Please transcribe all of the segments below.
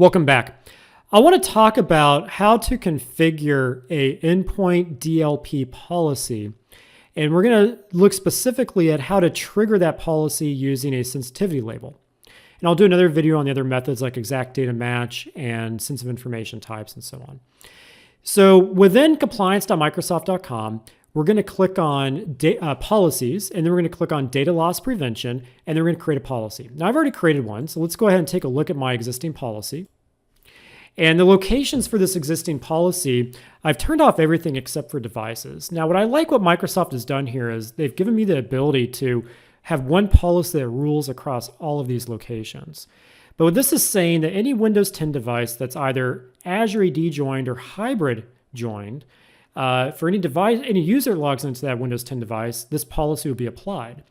Welcome back. I want to talk about how to configure a Endpoint DLP policy. And we're going to look specifically at how to trigger that policy using a sensitivity label. And I'll do another video on the other methods like exact data match and sensitive information types and so on. So within compliance.microsoft.com, we're going to click on policies, and then we're going to click on data loss prevention, and then we're going to create a policy. Now I've already created one, so let's go ahead and take a look at my existing policy. And the locations for this existing policy, I've turned off everything except for devices. Now what Microsoft has done here is they've given me the ability to have one policy that rules across all of these locations. But what this is saying that any Windows 10 device that's either Azure AD joined or hybrid joined, for any device, any user that logs into that Windows 10 device, this policy will be applied.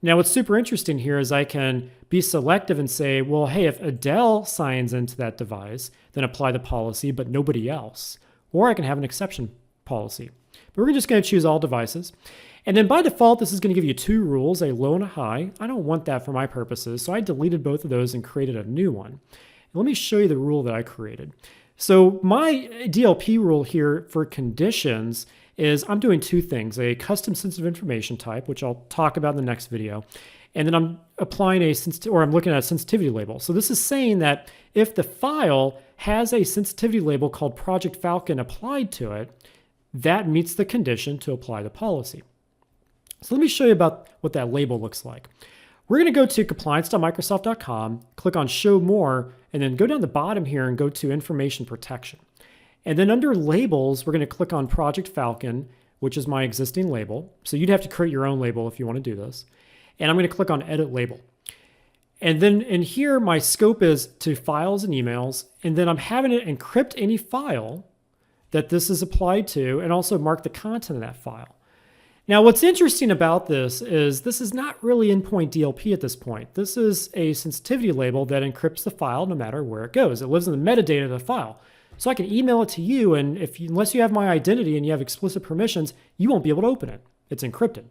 Now, what's super interesting here is I can be selective and say, well, hey, if Adele signs into that device, then apply the policy, but nobody else. Or I can have an exception policy. But we're just going to choose all devices. And then by default, this is going to give you two rules, a low and a high. I don't want that for my purposes, so I deleted both of those and created a new one. And let me show you the rule that I created. So my DLP rule here for conditions is I'm doing two things, a custom sensitive information type, which I'll talk about in the next video, and then I'm applying I'm looking at a sensitivity label. So this is saying that if the file has a sensitivity label called Project Falcon applied to it, that meets the condition to apply the policy. So let me show you about what that label looks like. We're going to go to compliance.microsoft.com, click on Show More, and then go down the bottom here and go to Information Protection. And then under Labels, we're going to click on Project Falcon, which is my existing label. So you'd have to create your own label if you want to do this. And I'm going to click on Edit Label. And then in here, my scope is to files and emails. And then I'm having it encrypt any file that this is applied to and also mark the content of that file. Now, what's interesting about this is not really Endpoint DLP at this point. This is a sensitivity label that encrypts the file no matter where it goes. It lives in the metadata of the file. So I can email it to you, and unless you have my identity and you have explicit permissions, you won't be able to open it. It's encrypted.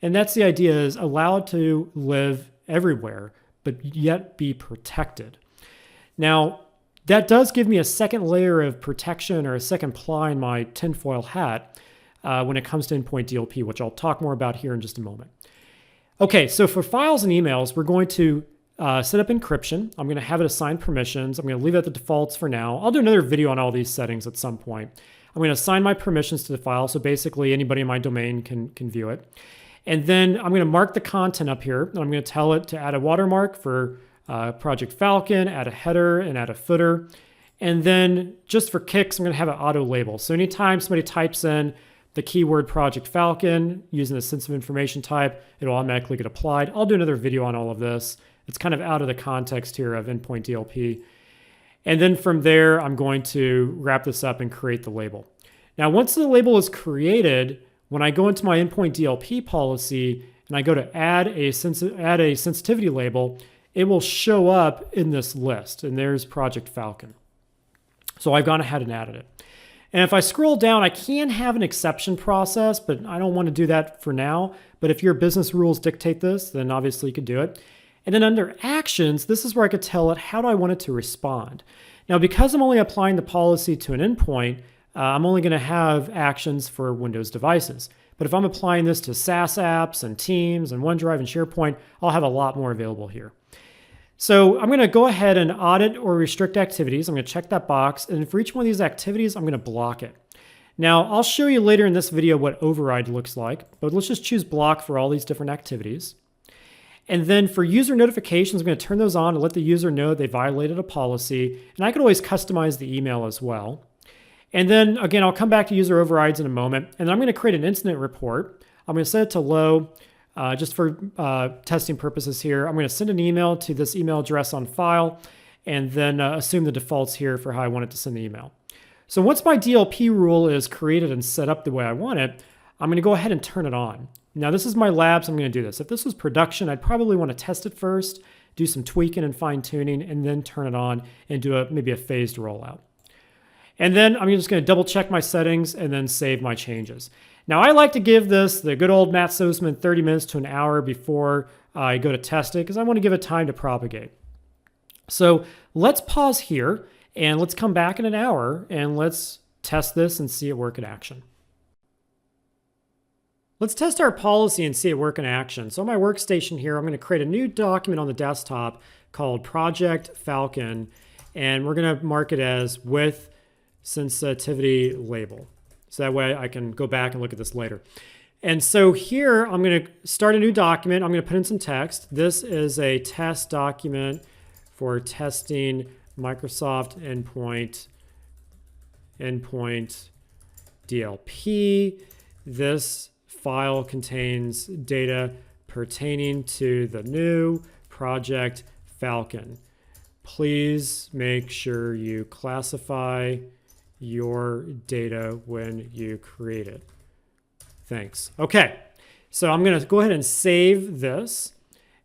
And that's the idea, is allow it to live everywhere, but yet be protected. Now, that does give me a second layer of protection or a second ply in my tinfoil hat when it comes to Endpoint DLP, which I'll talk more about here in just a moment. Okay, so for files and emails, we're going to set up encryption. I'm going to have it assign permissions. I'm going to leave it at the defaults for now. I'll do another video on all these settings at some point. I'm going to assign my permissions to the file, so basically anybody in my domain can view it. And then I'm going to mark the content up here. And I'm going to tell it to add a watermark for Project Falcon, add a header, and add a footer. And then just for kicks, I'm going to have an auto label. So anytime somebody types in the keyword Project Falcon using the sensitive information type, it'll automatically get applied. I'll do another video on all of this. It's kind of out of the context here of Endpoint DLP. And then from there, I'm going to wrap this up and create the label. Now, once the label is created, when I go into my Endpoint DLP policy and I go to add a sensitivity label, it will show up in this list. And there's Project Falcon. So I've gone ahead and added it. And if I scroll down, I can have an exception process, but I don't want to do that for now. But if your business rules dictate this, then obviously you could do it. And then under Actions, this is where I could tell it how do I want it to respond. Now, because I'm only applying the policy to an endpoint, I'm only going to have actions for Windows devices. But if I'm applying this to SaaS apps and Teams and OneDrive and SharePoint, I'll have a lot more available here. So I'm going to go ahead and audit or restrict activities. I'm going to check that box. And for each one of these activities, I'm going to block it. Now, I'll show you later in this video what override looks like, but let's just choose block for all these different activities. And then for user notifications, I'm going to turn those on and let the user know they violated a policy. And I can always customize the email as well. And then again, I'll come back to user overrides in a moment. And I'm going to create an incident report. I'm going to set it to low. Just for testing purposes here, I'm going to send an email to this email address on file and then assume the defaults here for how I want it to send the email. So once my DLP rule is created and set up the way I want it, I'm going to go ahead and turn it on. Now this is my lab, so I'm going to do this. If this was production, I'd probably want to test it first, do some tweaking and fine tuning, and then turn it on and do maybe a phased rollout. And then I'm just going to double check my settings and then save my changes. Now, I like to give this the good old Matt Sosman 30 minutes to an hour before I go to test it because I want to give it time to propagate. So let's pause here And let's come back in an hour and let's test this and see it work in action. Let's test our policy and see it work in action. So on my workstation here, I'm going to create a new document on the desktop called Project Falcon, and we're going to mark it as with sensitivity label. So that way I can go back and look at this later. And so here I'm going to start a new document. I'm going to put in some text. This is a test document for testing Microsoft Endpoint DLP. This file contains data pertaining to the new Project Falcon. Please make sure you classify your data when you create it. Thanks. Okay, so I'm going to go ahead and save this.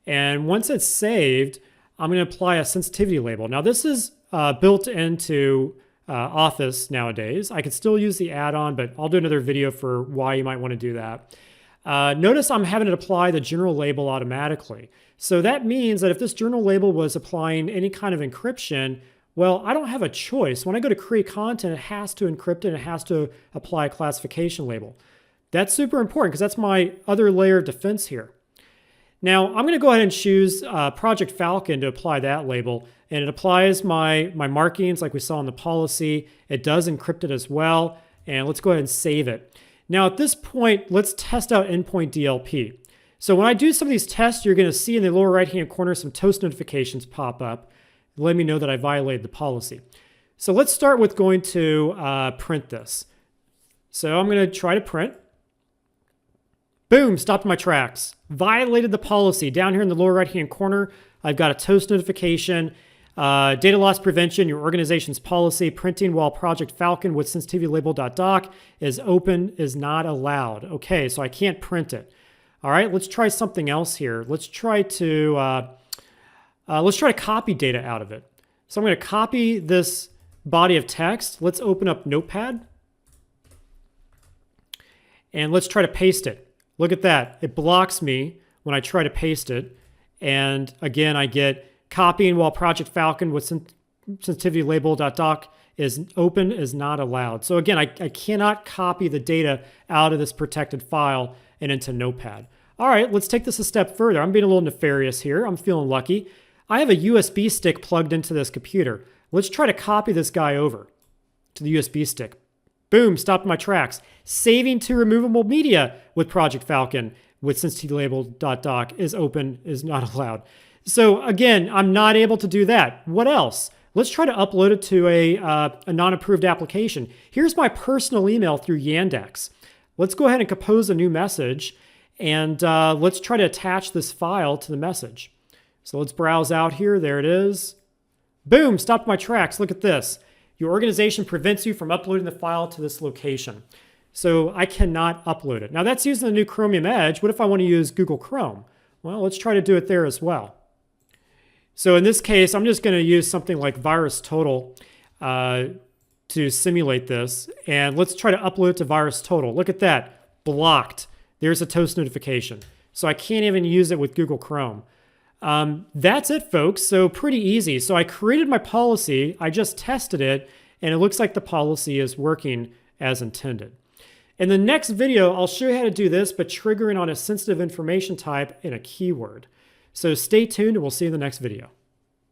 And once it's saved, I'm going to apply a sensitivity label. Now this is built into Office nowadays. I could still use the add-on, but I'll do another video for why you might want to do that. Notice I'm having it apply the general label automatically. So that means that if this general label was applying any kind of encryption, well, I don't have a choice. When I go to create content, it has to encrypt it and it has to apply a classification label. That's super important because that's my other layer of defense here. Now, I'm going to go ahead and choose Project Falcon to apply that label, and it applies my markings like we saw in the policy. It does encrypt it as well, and let's go ahead and save it. Now, at this point, let's test out Endpoint DLP. So when I do some of these tests, you're going to see in the lower right-hand corner some toast notifications pop up, let me know that I violated the policy. So let's start with going to print this. So I'm going to try to print. Boom, stopped my tracks. Violated the policy. Down here in the lower right-hand corner, I've got a toast notification. Data loss prevention, your organization's policy, printing while Project Falcon with sensitivity label.doc is open is not allowed. Okay, so I can't print it. All right, let's try something else here. Let's try to copy data out of it. So I'm going to copy this body of text. Let's open up Notepad. And let's try to paste it. Look at that. It blocks me when I try to paste it. And again, I get copying while Project Falcon with sensitivity label.doc is open is not allowed. So again, I cannot copy the data out of this protected file and into Notepad. All right, let's take this a step further. I'm being a little nefarious here. I'm feeling lucky. I have a USB stick plugged into this computer. Let's try to copy this guy over to the USB stick. Boom, stopped my tracks. Saving to removable media with Project Falcon with sensitivity label.doc is open is not allowed. So again, I'm not able to do that. What else? Let's try to upload it to a non-approved application. Here's my personal email through Yandex. Let's go ahead and compose a new message, and let's try to attach this file to the message. So let's browse out here. There it is. Boom, stopped my tracks. Look at this. Your organization prevents you from uploading the file to this location. So I cannot upload it. Now that's using the new Chromium Edge. What if I want to use Google Chrome? Well, let's try to do it there as well. So in this case, I'm just going to use something like VirusTotal to simulate this. And let's try to upload it to VirusTotal. Look at that. Blocked. There's a toast notification. So I can't even use it with Google Chrome. That's it, folks. So pretty easy. So I created my policy. I just tested it. And it looks like the policy is working as intended. In the next video, I'll show you how to do this, but triggering on a sensitive information type in a keyword. So stay tuned and we'll see you in the next video.